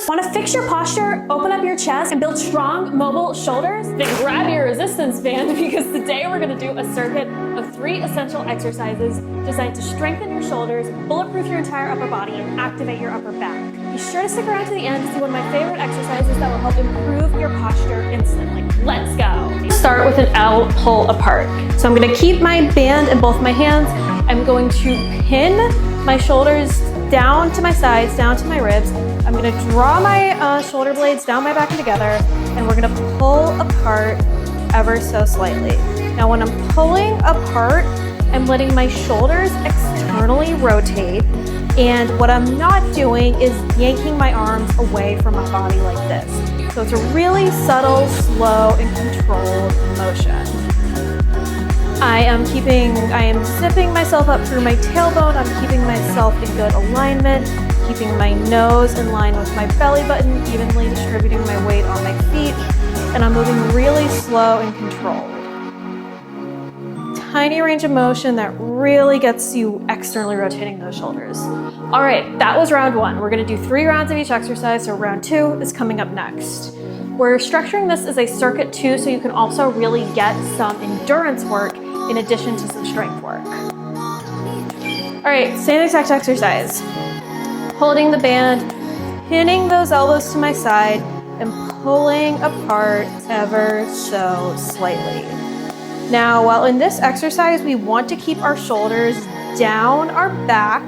Want to fix your posture, open up your chest, and build strong, mobile shoulders? Then grab your resistance band because today we're going to do a circuit of 3 essential exercises designed to strengthen your shoulders, bulletproof your entire upper body, and activate your upper back. Be sure to stick around to the end to see one of my favorite exercises that will help improve your posture instantly. Let's go. Start with an L pull apart. So I'm going to keep my band in both my hands. I'm going to pin my shoulders down to my sides, down to my ribs. I'm going to draw my shoulder blades down my back and together, and we're going to pull apart ever so slightly. Now when I'm pulling apart, I'm letting my shoulders externally rotate, and what I'm not doing is yanking my arms away from my body like this. So it's a really subtle, slow, and controlled motion. I am zipping myself up through my tailbone. I'm keeping myself in good alignment, keeping my nose in line with my belly button, evenly distributing my weight on my feet, and I'm moving really slow and controlled. Tiny range of motion that really gets you externally rotating those shoulders. All right, that was round 1. We're gonna do 3 rounds of each exercise, so round 2 is coming up next. We're structuring this as a circuit too, so you can also really get some endurance work in addition to some strength work. All right, same exact exercise. Holding the band, pinning those elbows to my side, and pulling apart ever so slightly. Now, while in this exercise, we want to keep our shoulders down our back,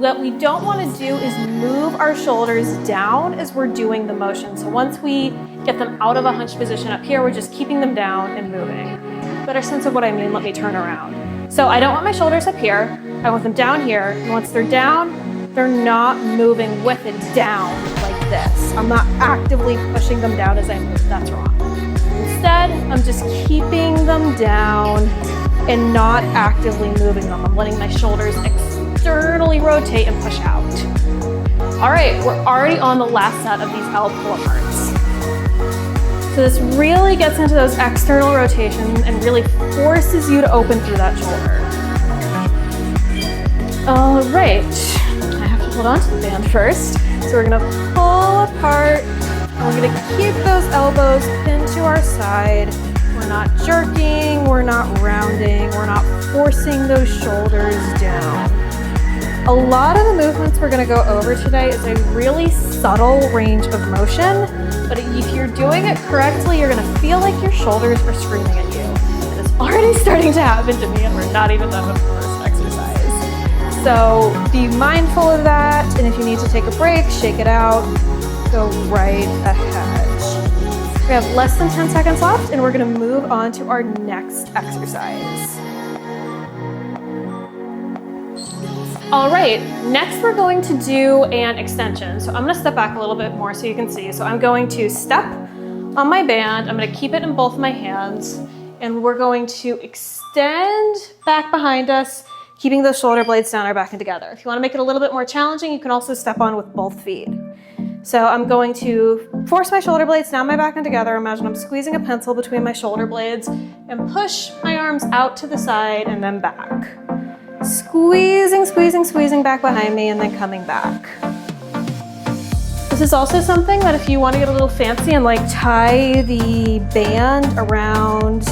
what we don't want to do is move our shoulders down as we're doing the motion. So once we get them out of a hunched position up here, we're just keeping them down and moving. Better sense of what I mean, let me turn around. So I don't want my shoulders up here, I want them down here, and once they're down, they're not moving with it down like this. I'm not actively pushing them down as I move, that's wrong. Instead, I'm just keeping them down and not actively moving them. I'm letting my shoulders externally rotate and push out. All right, we're already on the last set of these L pull aparts. So this really gets into those external rotations and really forces you to open through that shoulder. All right, I have to hold on to the band first. So we're gonna pull apart, and we're gonna keep those elbows pinned to our side. We're not jerking, we're not rounding, we're not forcing those shoulders down. A lot of the movements we're gonna go over today is a really subtle range of motion, but if you're doing it correctly, you're gonna feel like your shoulders are screaming at you. It is already starting to happen to me, and we're not even done with the first exercise. So be mindful of that, and if you need to take a break, shake it out, go right ahead. We have less than 10 seconds left, and we're gonna move on to our next exercise. All right, next we're going to do an extension. So I'm gonna step back a little bit more so you can see. So I'm going to step on my band, I'm gonna keep it in both my hands, and we're going to extend back behind us, keeping those shoulder blades down our back and together. If you wanna make it a little bit more challenging, you can also step on with both feet. So I'm going to force my shoulder blades down my back and together. Imagine I'm squeezing a pencil between my shoulder blades and push my arms out to the side and then back. Squeezing, squeezing, squeezing back behind me and then coming back. This is also something that if you want to get a little fancy and like tie the band around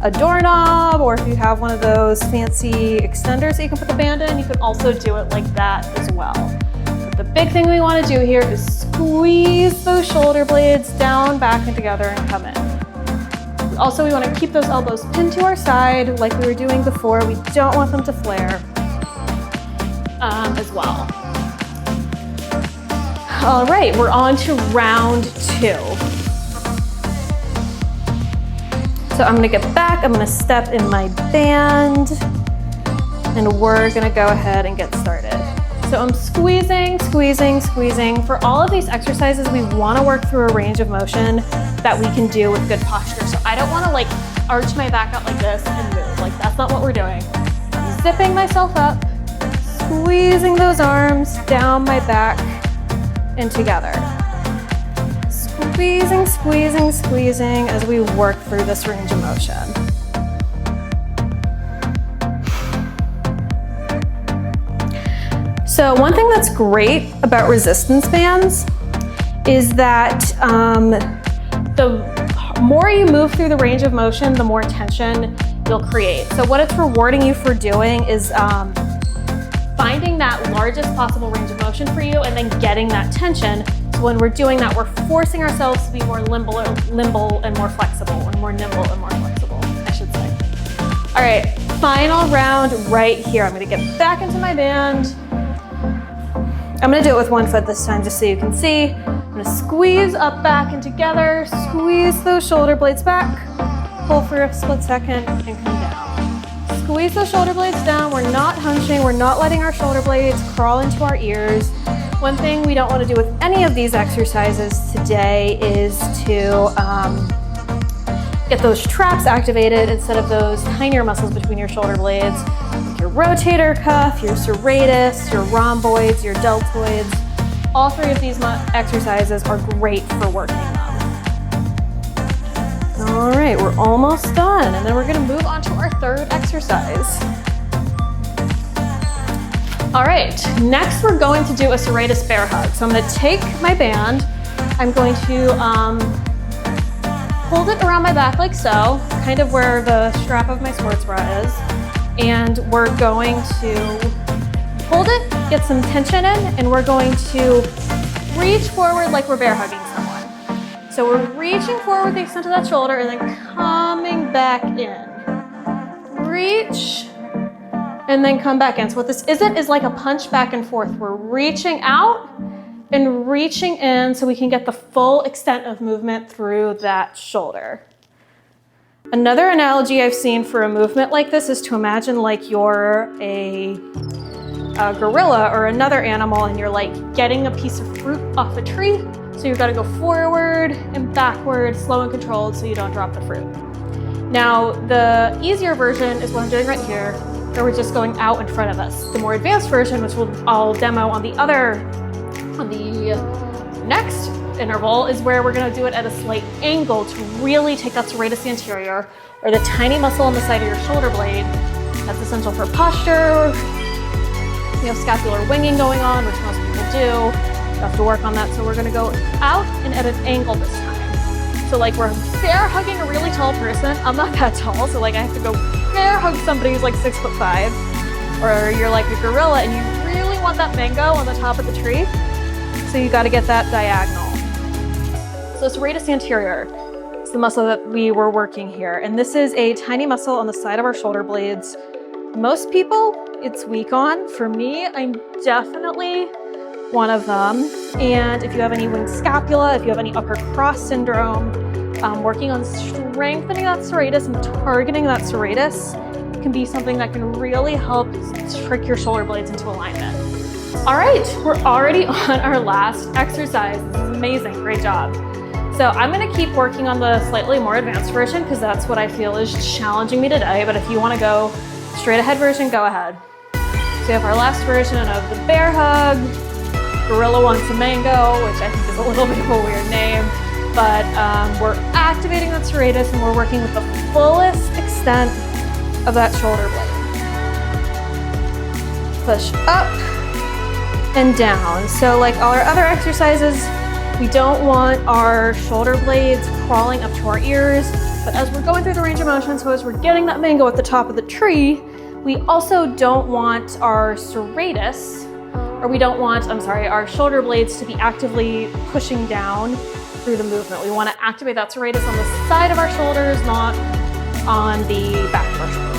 a doorknob, or if you have one of those fancy extenders that you can put the band in, you can also do it like that as well. But the big thing we want to do here is squeeze those shoulder blades down, back, and together and come in. Also, we want to keep those elbows pinned to our side like we were doing before. We don't want them to flare as well. All right, we're on to round 2. So I'm gonna get back, I'm gonna step in my band, and we're gonna go ahead and get started. So I'm squeezing, squeezing, squeezing. For all of these exercises, we wanna work through a range of motion that we can do with good posture. So I don't wanna like arch my back out like this and move. Like that's not what we're doing. I'm zipping myself up, squeezing those arms down my back and together. Squeezing, squeezing, squeezing as we work through this range of motion. So one thing that's great about resistance bands is that the more you move through the range of motion, the more tension you'll create. So what it's rewarding you for doing is finding that largest possible range of motion for you and then getting that tension. So when we're doing that, we're forcing ourselves to be more limble and more flexible, and more nimble and more flexible, I should say. All right, final round right here. I'm gonna get back into my band. I'm gonna do it with one foot this time just so you can see. I'm gonna squeeze up, back, and together. Squeeze those shoulder blades back. Pull for a split second and come down. Squeeze those shoulder blades down. We're not hunching. We're not letting our shoulder blades crawl into our ears. One thing we don't want to do with any of these exercises today is to get those traps activated instead of those tinier muscles between your shoulder blades, like your rotator cuff, your serratus, your rhomboids, your deltoids. All three of these exercises are great for working them. All right, we're almost done, and then we're gonna move on to our third exercise. All right, next we're going to do a serratus bear hug. So I'm gonna take my band, I'm going to hold it around my back like so, kind of where the strap of my sports bra is, and we're going to hold it, get some tension in, and we're going to reach forward like we're bear hugging someone. So we're reaching forward the extent of that shoulder and then coming back in. Reach, and then come back in. So what this isn't is like a punch back and forth. We're reaching out and reaching in so we can get the full extent of movement through that shoulder. Another analogy I've seen for a movement like this is to imagine like you're a gorilla or another animal and you're like getting a piece of fruit off a tree. So you've got to go forward and backward, slow and controlled so you don't drop the fruit. Now, the easier version is what I'm doing right here, where we're just going out in front of us. The more advanced version, which I'll demo on the next interval, is where we're going to do it at a slight angle to really take that serratus anterior, or the tiny muscle on the side of your shoulder blade. That's essential for posture. You have scapular winging going on, which most people do. You have to work on that. So we're going to go out and at an angle this time. So like we're bear hugging a really tall person. I'm not that tall, so like I have to go bear hug somebody who's like 6'5", or you're like a gorilla and you really want that mango on the top of the tree. So you got to get that diagonal. So serratus anterior is the muscle that we were working here. And this is a tiny muscle on the side of our shoulder blades. Most people, it's weak on. For me, I'm definitely one of them. And if you have any winged scapula, if you have any upper cross syndrome, working on strengthening that serratus and targeting that serratus can be something that can really help trick your shoulder blades into alignment. All right, we're already on our last exercise. This is amazing, great job. So I'm gonna keep working on the slightly more advanced version because that's what I feel is challenging me today, but if you wanna go straight ahead version, go ahead. So we have our last version of the bear hug. Gorilla wants a mango, which I think is a little bit of a weird name, but we're activating that serratus and we're working with the fullest extent of that shoulder blade. Push up and down. So like all our other exercises, we don't want our shoulder blades crawling up to our ears, but as we're going through the range of motion, so as we're getting that mango at the top of the tree, we also don't want our serratus, or we don't want, our shoulder blades to be actively pushing down through the movement. We want to activate that serratus on the side of our shoulders, not on the back of our shoulders.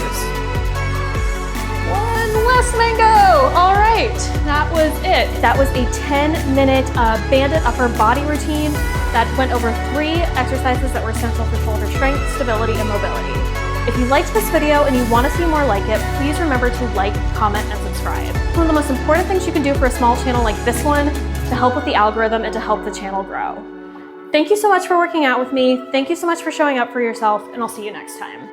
One last mango. All right, that was it. That was a 10-minute banded upper body routine that went over 3 exercises that were essential for shoulder strength, stability, and mobility. If you liked this video and you want to see more like it, please remember to like, comment, and subscribe. One of the most important things you can do for a small channel like this one to help with the algorithm and to help the channel grow. Thank you so much for working out with me. Thank you so much for showing up for yourself, and I'll see you next time.